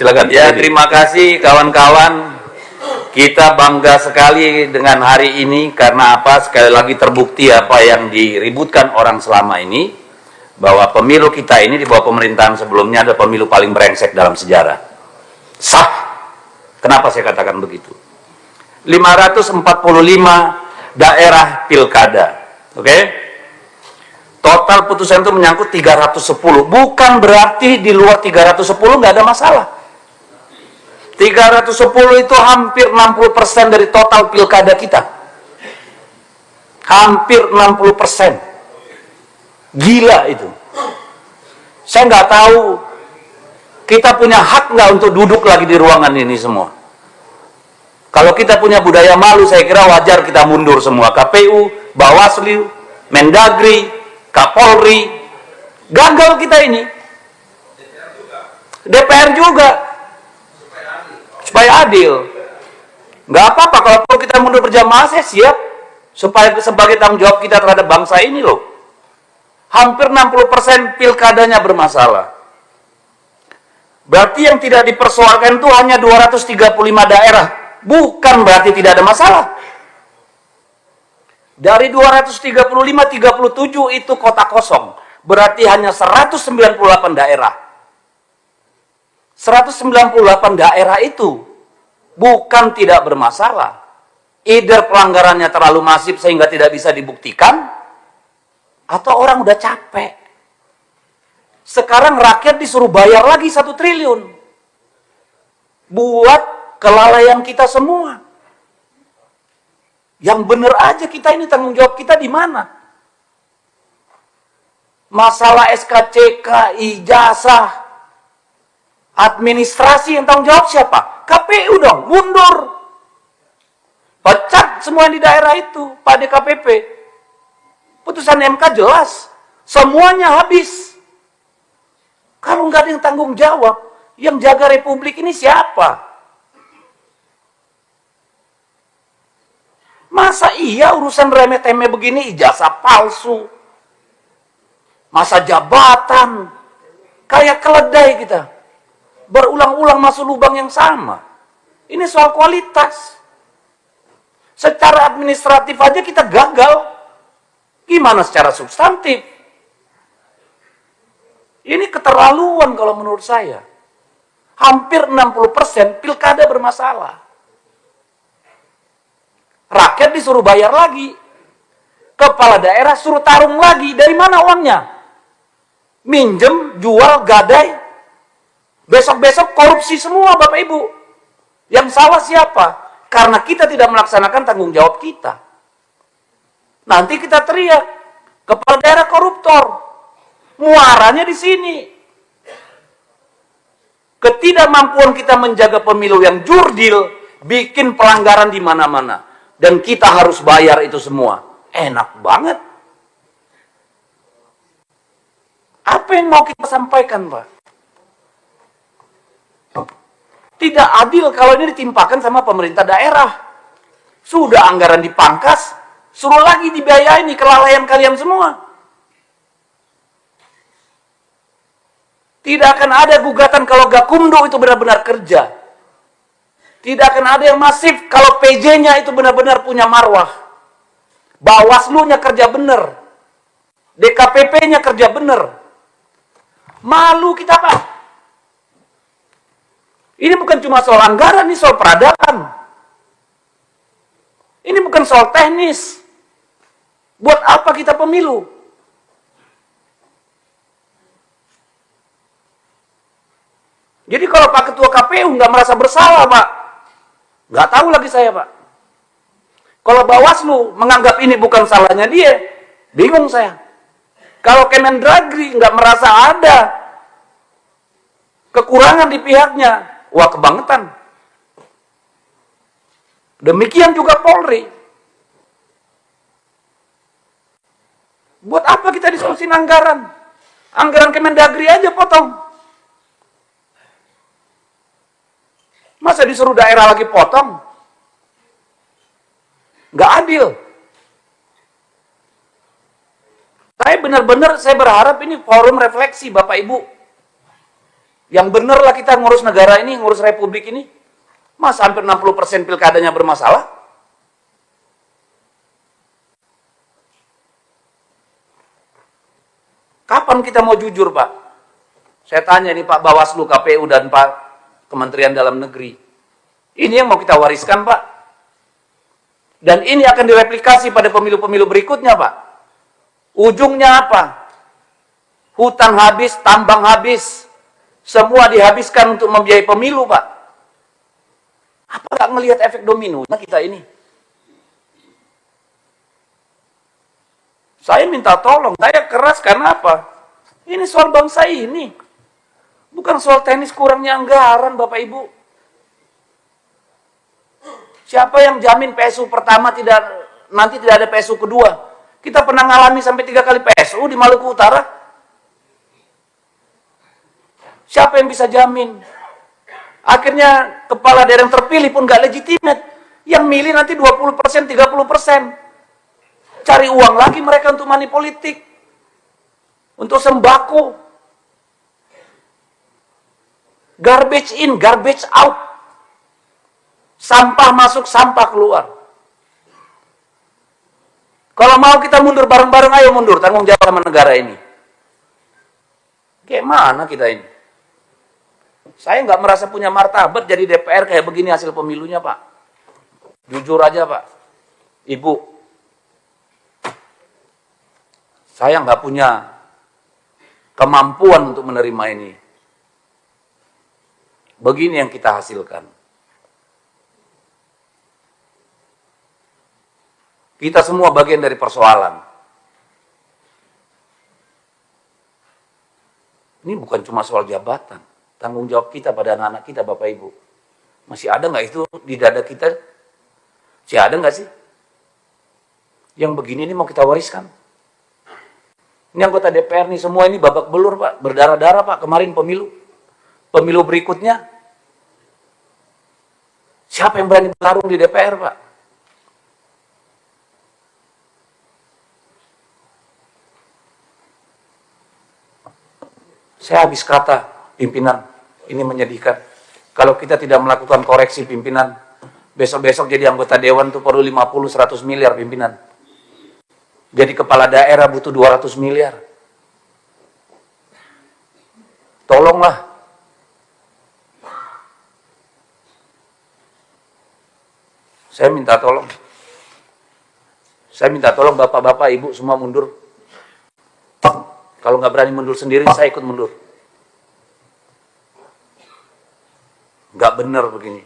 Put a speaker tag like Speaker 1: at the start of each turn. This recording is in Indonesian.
Speaker 1: Silakan.
Speaker 2: Ya, terima kasih kawan-kawan. Kita bangga sekali dengan hari ini karena apa? Sekali lagi terbukti apa yang diributkan orang selama ini, bahwa pemilu kita ini di bawah pemerintahan sebelumnya adalah pemilu paling brengsek dalam sejarah. Sah. Kenapa saya katakan begitu? 545 daerah pilkada. Oke? Total putusan itu menyangkut 310. Bukan berarti di luar 310 nggak ada masalah. 310 itu hampir 60% dari total pilkada kita. Hampir 60%. Gila itu. Saya nggak tahu kita punya hak nggak untuk duduk lagi di ruangan ini semua. Kalau kita punya budaya malu, saya kira wajar kita mundur semua. KPU, Bawaslu, Mendagri, Kapolri, gagal kita ini. DPR juga. Supaya adil. Nggak apa-apa kalau perlu kita mundur berjamaah, saya siap. Supaya sebagai tanggung jawab kita terhadap bangsa ini loh. Hampir 60% pilkadanya bermasalah. Berarti yang tidak dipersoalkan itu hanya 235 daerah. Bukan berarti tidak ada masalah. Dari 235, 37 itu kota kosong. Berarti hanya 198 daerah. 198 daerah itu bukan tidak bermasalah. Either pelanggarannya terlalu masif sehingga tidak bisa dibuktikan, atau orang udah capek. Sekarang rakyat disuruh bayar lagi 1 triliun. Buat kelalaian kita semua. Yang bener aja kita ini tanggung jawab kita di mana? Masalah SKCK, ijazah, administrasi yang tanggung jawab siapa? KPU dong, mundur. Pecat semua di daerah itu, Pak DKPP. Putusan MK jelas, semuanya habis. Kalau nggak ada yang tanggung jawab, yang jaga republik ini siapa? Masa iya urusan remeh-temeh begini, ijazah palsu, masa jabatan, kayak keledai kita. Berulang-ulang masuk lubang yang sama. Ini soal kualitas. Secara administratif aja kita gagal. Gimana secara substantif? Ini keterlaluan kalau menurut saya. Hampir 60% pilkada bermasalah. Rakyat disuruh bayar lagi. Kepala daerah suruh tarung lagi. Dari mana uangnya? Minjem, jual, gadai. Besok-besok korupsi semua Bapak Ibu. Yang salah siapa? Karena kita tidak melaksanakan tanggung jawab kita. Nanti kita teriak, kepala daerah koruptor. Muaranya di sini. Ketidakmampuan kita menjaga pemilu yang jurdil, bikin pelanggaran di mana-mana. Dan kita harus bayar itu semua. Enak banget. Apa yang mau kita sampaikan, Pak? Tidak adil kalau ini ditimpakan sama pemerintah daerah. Sudah anggaran dipangkas, suruh lagi dibiayain nih kelalaian kalian semua. Tidak akan ada gugatan kalau Gakumdu itu benar-benar kerja. Tidak akan ada yang masif kalau PJ-nya itu benar-benar punya marwah. Bawaslu-nya kerja benar. DKPP-nya kerja benar. Malu kita, Pak. Ini bukan cuma soal anggaran, ini soal peradaban. Ini bukan soal teknis. Buat apa kita pemilu? Jadi kalau Pak Ketua KPU nggak merasa bersalah, Pak, nggak tahu lagi saya, Pak. Kalau Bawaslu menganggap ini bukan salahnya dia, bingung saya. Kalau Kemendagri nggak merasa ada kekurangan di pihaknya, wah kebangetan. Demikian juga Polri. Buat apa kita diskusi anggaran? Anggaran Kemendagri aja potong. Masa disuruh daerah lagi potong? Nggak adil. Saya benar-benar, saya berharap ini forum refleksi Bapak Ibu. Yang bener lah kita ngurus negara ini, ngurus republik ini. Mas hampir 60% pilkadanya bermasalah. Kapan kita mau jujur, Pak? Saya tanya nih Pak Bawaslu, KPU, dan Pak Kementerian Dalam Negeri. Ini yang mau kita wariskan, Pak. Dan ini akan direplikasi pada pemilu-pemilu berikutnya, Pak. Ujungnya apa? Hutan habis, tambang habis. Semua dihabiskan untuk membiayai pemilu, Pak. Apa nggak ngelihat efek domino kita ini? Saya minta tolong, saya keras karena apa? Ini soal bangsa ini. Bukan soal teknis kurangnya anggaran, Bapak Ibu. Siapa yang jamin PSU pertama nanti tidak ada PSU kedua? Kita pernah ngalami sampai 3 kali PSU di Maluku Utara. Siapa yang bisa jamin? Akhirnya kepala daerah yang terpilih pun nggak legitimate. Yang milih nanti 20%, 30%. Cari uang lagi mereka untuk money politik. Untuk sembako. Garbage in, garbage out. Sampah masuk, sampah keluar. Kalau mau kita mundur bareng-bareng, ayo mundur. Tanggung jawab sama negara ini. Kayak mana kita ini? Saya nggak merasa punya martabat jadi DPR kayak begini hasil pemilunya, Pak. Jujur aja, Pak. Ibu, saya nggak punya kemampuan untuk menerima ini. Begini yang kita hasilkan. Kita semua bagian dari persoalan. Ini bukan cuma soal jabatan. Tanggung jawab kita pada anak-anak kita, Bapak Ibu. Masih ada nggak itu di dada kita? Masih ada nggak sih? Yang begini ini mau kita wariskan. Ini anggota DPR nih, semua ini babak belur, Pak. Berdarah-darah, Pak. Kemarin pemilu. Pemilu berikutnya. Siapa yang berani bertarung di DPR, Pak? Saya habis kata, pimpinan, ini menyedihkan. Kalau kita tidak melakukan koreksi pimpinan, besok-besok jadi anggota dewan tuh perlu 50-100 miliar pimpinan. Jadi kepala daerah butuh 200 miliar. Tolonglah. Saya minta tolong. Saya minta tolong bapak-bapak, ibu semua mundur. Kalau nggak berani mundur sendiri, saya ikut mundur. Nggak benar begini.